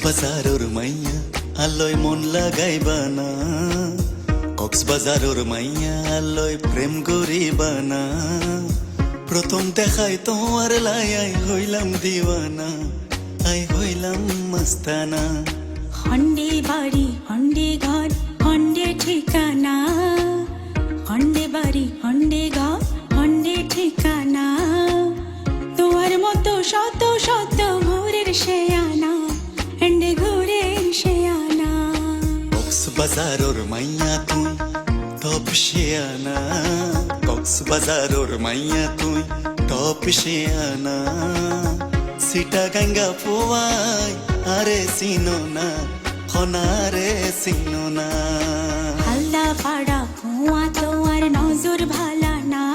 কক্সবাজারের মাইয়া আলোয় মন লাগাইবা না, কক্সবাজারের মাইয়া আলোয় প্রেম গরিবা না। প্রথম দেখাই তোমার লাই হইলাম দিওয়ানা, আই হইলাম মস্তানা। হন্ডে বাড়ি হন্ডে ঘর হন্ডে ঠিকানা, হন্ডে বাড়ি হন্ডে ঘর হন্ডে ঠিকানা। তোমার মতো শত শত ঘুরের শেয়ানা, হন্ডে ঘুরের শেয়ানা। কক্সবাজারের মাইয়া তুই টপ শেয়ানা, কক্সবাজারের মাইয়া তুই টপ শেয়ানা। সিটা গঙ্গা পোয়াই আরে চিনো না, হনারে চিনো না। হালদা ফাড়া ফুয়া তোমার নজর ভালা না,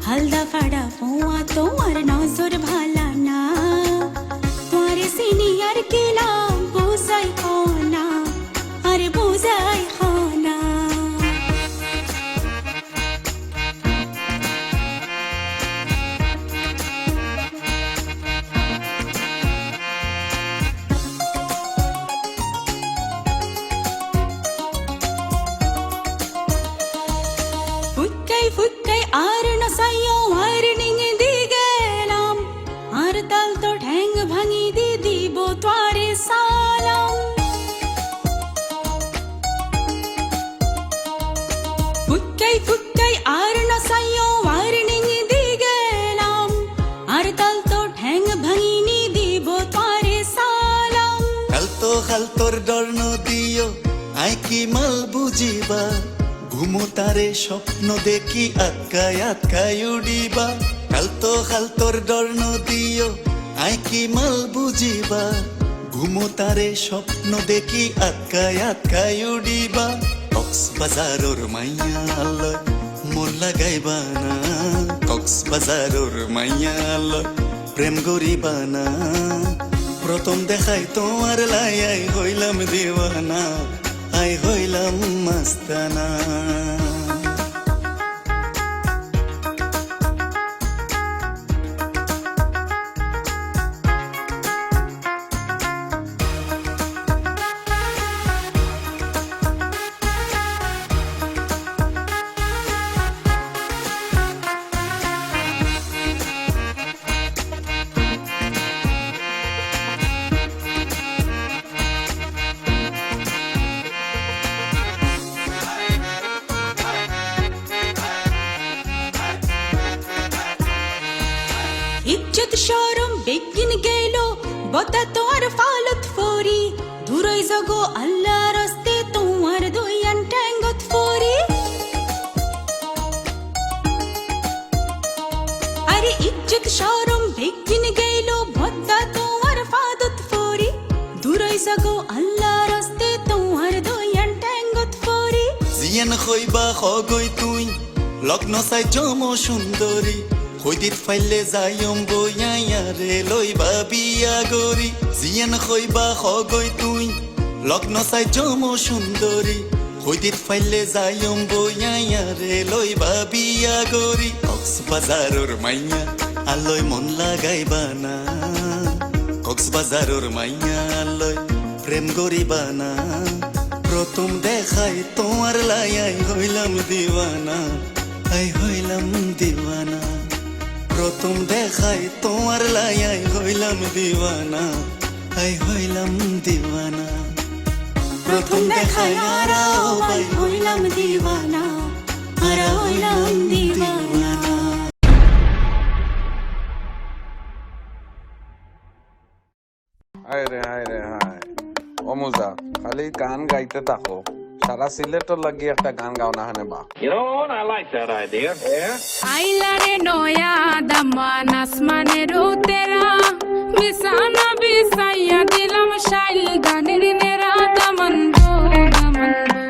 হালদা ফাড়া ফুয়া তোমার নজর ভালা না। তোমার সিনিয়র কেলা বুঝাই না, আরে বুঝাই না। ফুটকাই ফুটকাই আর নসাইও আর নিঙে দি গেলাম, আর তাল তো ঠ্যাং ভাঙি দি দিব তোরে সালাম। ফুটকাই ফুটকাই আর নসাইও আর নিঙে দি গেলাম, আর তাল তো ঠ্যাং ভাঙি নি দিব তোরে সালাম। খালতোর ডর নদিও আই কি মাল বুঝিবা, ঘুমো তারে স্বপ্ন দেখি আটকায় আটকায় উড়িবা। খালতোর ডর নদিও আই কি মাল বুঝিবা, ঘুমো তারে স্বপ্ন দেখি আটকায় আটকায় উড়িবা। কক্সবাজারের মাইয়া আল্লাহ মন লাগাইবা না, কক্সবাজারের মাইয়া আল্লাহ প্রেম গরিবা না। প্রথম দেখাই তোমার লাই হইলাম দিওয়ানা, আই হইলাম মস্তানা। ইজ্জত শরম বেগিন গেল বতা তোর ফালত ফরি, দূরই জগো আল্লাহ রাস্তে তোমার দুইয়ান ট্যাঙ্গত ফরি। আরে ইজ্জত শরম বেগিন গেল বতা তোমার ফালত ফরি, দূরই জগো আল্লাহ রাস্তে তোমার দুইয়ান ট্যাঙ্গত ফরি। জিয়ান হইবা হগই তুই লগ্ন চাই জম সুন্দরী, হইদিত ফাইলে যাইম বইয়া রে লইবা বিয়া গরি। জিয়ান হইবা হগই তুই লগ্ন চাই জম সুন্দরী, হইদিত ফাইলে যাইম বইয়া রে লইবা বিয়া গরি। কক্সবাজারের মাইয়া আলোয় মন লাগাইবা না, কক্সবাজারের মাইয়া আলোয় প্রেম গরিবা না। প্রথম দেখাই তোমার লাই হইলাম দিওয়ানা, আই হইলাম দিওয়ানা। প্রথম দেখাই তোমার লাই হইলাম দিওয়ানা, আই হইলাম দিওয়ানা। প্রথম দেখায় আরাও ভাই হইলাম দিওয়ানা, আরা হইলাম দিওয়ানা। হায় রে হায় অমুজা খালি গান গাইতে থাকো, সারা সিলেটর লাগি একটা গান গাও না হানে বা। You know what? I like that idea. Yeah. আইলারে নয়া দামান আসমানের উতেরা, বিছানা বিছাইয়া দিলাম শাইল গানের নেরা দামান গো দামান গো।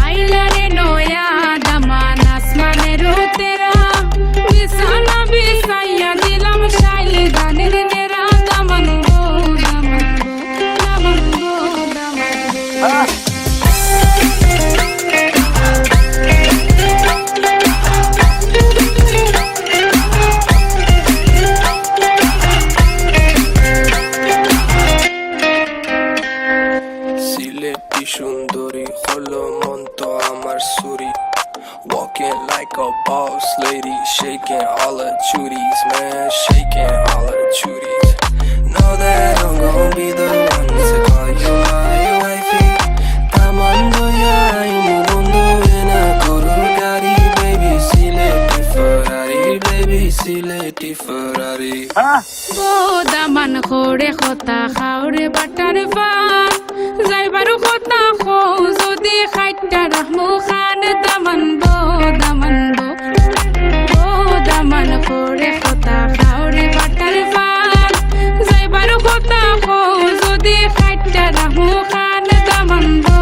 আইলারে নয়া দামান আসমানের উতেরা, বিছানা বিছাইয়া দিলাম শাইল গানের নেরা দামান গো দামান গো দামান গো দামান গো। City Ferrari. দামান খোড়ে খতা খাওরে বাটার ফান যাইবারু খতা খো যদি খাইটা রাহমু খান দামান বো দামান খোড়ে খতা খাওরে বাটার ফান যাইবারু খতা খো যদি খাইটা রাহমু খান দামান বো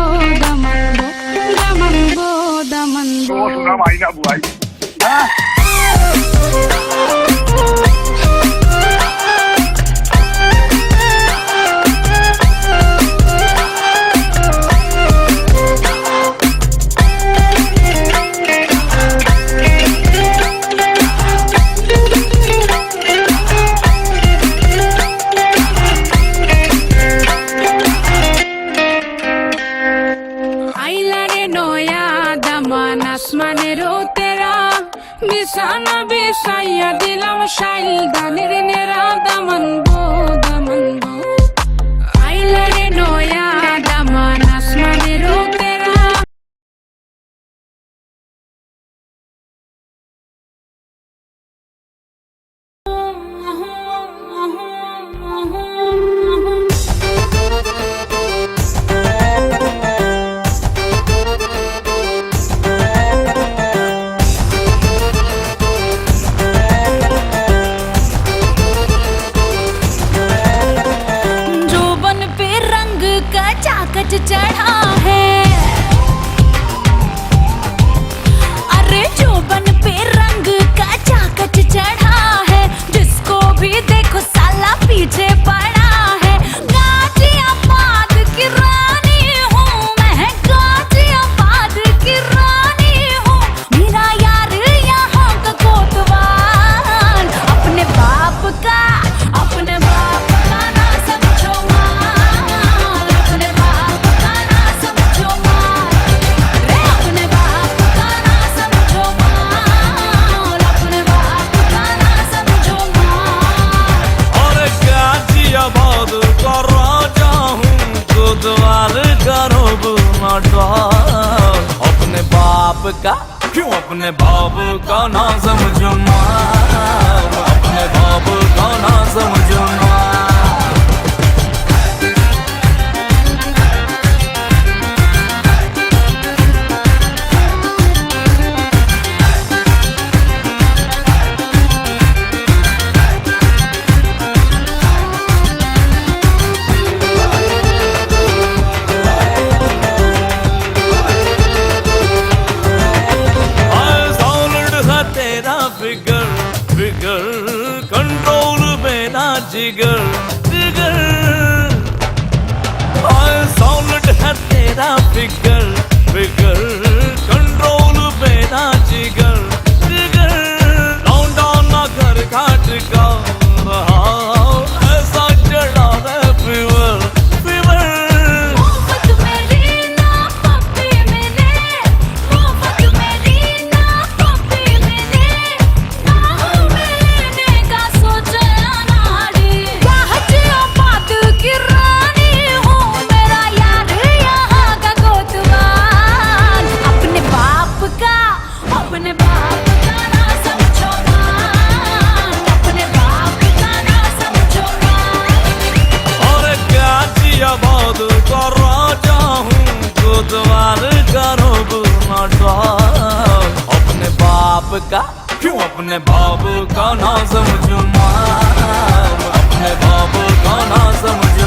বিছানা বিছাইয়া দিলাম শাইল গানের নেরা দামান বো আইলা রে নয়া দামান আসমানের তেরা चढ़ा है अरे जोबन पे रंग का चाकच चढ़ा है जिसको भी देखो साला पीछे पड़ा है गाजियाबाद की रानी हूँ मैं गाजियाबाद की रानी हूँ मेरा यार यहाँ का कोतवाल अपने बाप का ना समझो माल अपने बाप का ना समझो माल रे अपने बाप का ना समझो माल अपने बाप का ना समझो माल और गाजियाबाद का राजा हूँ कोतवाल करो बुनाटा अपने बाप का क्यों अपने बाप का ना समझो माल अपने बाप का ना समझो माल फिगर कंट्रोल में ना जिगर सॉलिड है तेरा फिगर कंट्रोल में ना जिगर लौंडा ना घर घाट का रहा ऐसा चढ़ा है फीवर का राजा हूँ कोतवाल करो बुनाटा अपने बाप का क्यों अपने बाप का ना समझो माल अपने बाप का ना समझो